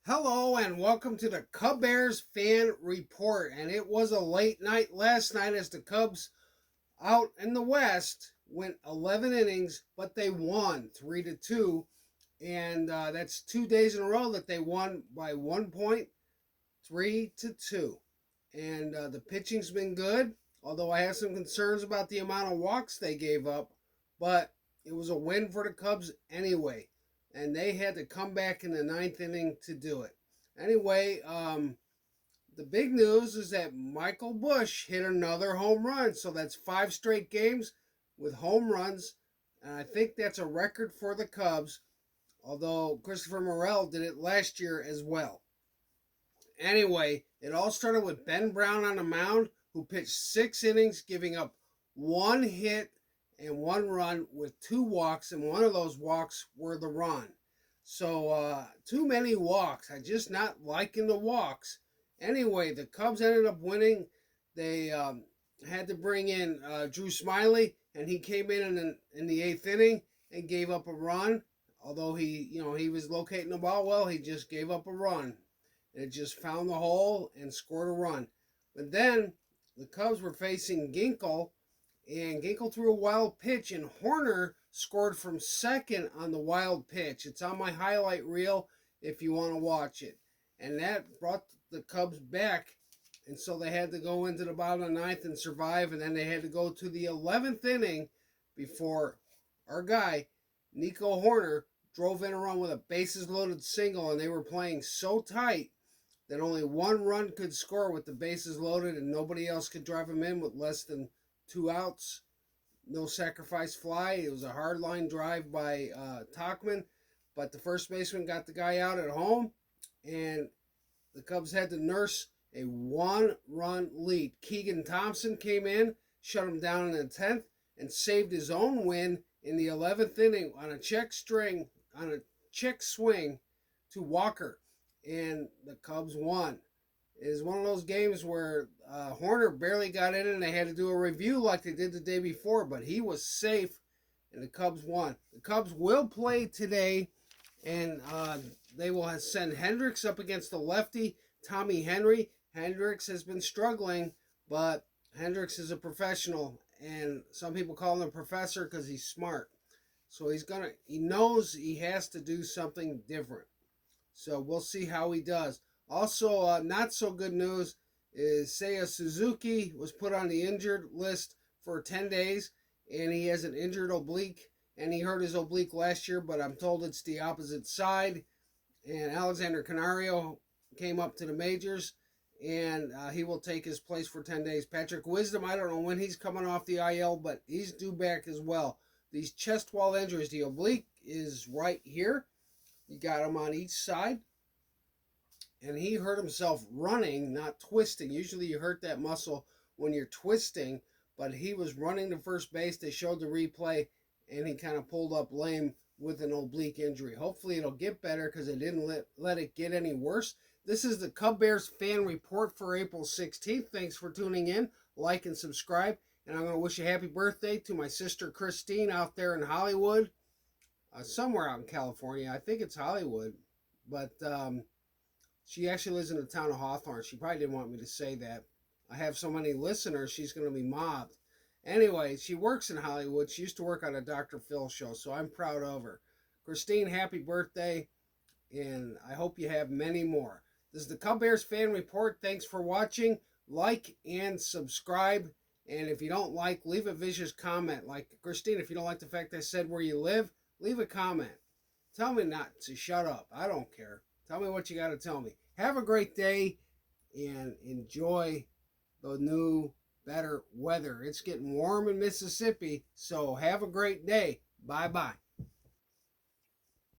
Hello and welcome to the Cubbears Fan Report. And it was a late night last night as the Cubs out in the West went 11 innings, but they won 3-2. And that's 2 days in a row that they won by 1 point, 3-2. And the pitching's been good, although I have some concerns about the amount of walks they gave up. But it was a win for the Cubs anyway, and they had to come back in the ninth inning to do it. Anyway, the big news is that Michael Busch hit another home run, so that's 5 straight games with home runs, and I think that's a record for the Cubs, although Christopher Morel did it last year as well. Anyway, it all started with Ben Brown on the mound, who pitched 6 innings, giving up 1 hit and 1 run with 2 walks, and one of those walks were the run. So too many walks. I'm just not liking the walks. Anyway, the Cubs ended up winning. They had to bring in Drew Smiley, and he came in the 8th inning and gave up a run. Although he was locating the ball well, he just gave up a run. It just found the hole and scored a run. But then the Cubs were facing Ginkel, and Ginkel threw a wild pitch, and Horner scored from second on the wild pitch. It's on my highlight reel if you want to watch it. And that brought the Cubs back, and so they had to go into the bottom of the ninth and survive, and then they had to go to the 11th inning before our guy, Nico Horner, drove in a run with a bases-loaded single, and they were playing so tight that only 1 run could score with the bases loaded, and nobody else could drive them in with less than 2 outs. No sacrifice fly. It was a hard line drive by Tauchman, but the first baseman got the guy out at home, and the Cubs had to nurse a 1-run lead. Keegan Thompson came in, shut him down in the 10th, and saved his own win in the 11th inning on a check swing to Walker, and the Cubs won. It is one of those games where Horner barely got in, and they had to do a review like they did the day before, but he was safe, and the Cubs won. The Cubs will play today, and they will send Hendricks up against the lefty, Tommy Henry. Hendricks has been struggling, but Hendricks is a professional, and some people call him a professor because he's smart. So he knows he has to do something different. So we'll see how he does. Also, not so good news is Seiya Suzuki was put on the injured list for 10 days, and he has an injured oblique, and he hurt his oblique last year, but I'm told it's the opposite side. And Alexander Canario came up to the majors, and he will take his place for 10 days. Patrick Wisdom, I don't know when he's coming off the IL, but he's due back as well. These chest wall injuries, the oblique is right here. You got him on each side. And he hurt himself running, not twisting. Usually you hurt that muscle when you're twisting, but he was running to first base. They showed the replay, and he kind of pulled up lame with an oblique injury. Hopefully it'll get better because they didn't let it get any worse. This is the Cubbears Fan Report for April 16th. Thanks for tuning in. Like and subscribe. And I'm going to wish a happy birthday to my sister Christine out there in Hollywood. Somewhere out in California. I think it's Hollywood. But she actually lives in the town of Hawthorne. She probably didn't want me to say that. I have so many listeners, she's going to be mobbed. Anyway, she works in Hollywood. She used to work on a Dr. Phil show, so I'm proud of her. Christine, happy birthday, and I hope you have many more. This is the Cubbears Fan Report. Thanks for watching. Like and subscribe. And if you don't like, leave a vicious comment. Like, Christine, if you don't like the fact I said where you live, leave a comment. Tell me not to shut up. I don't care. Tell me what you got to tell me. Have a great day and enjoy the new, better weather. It's getting warm in Mississippi, so have a great day. Bye-bye.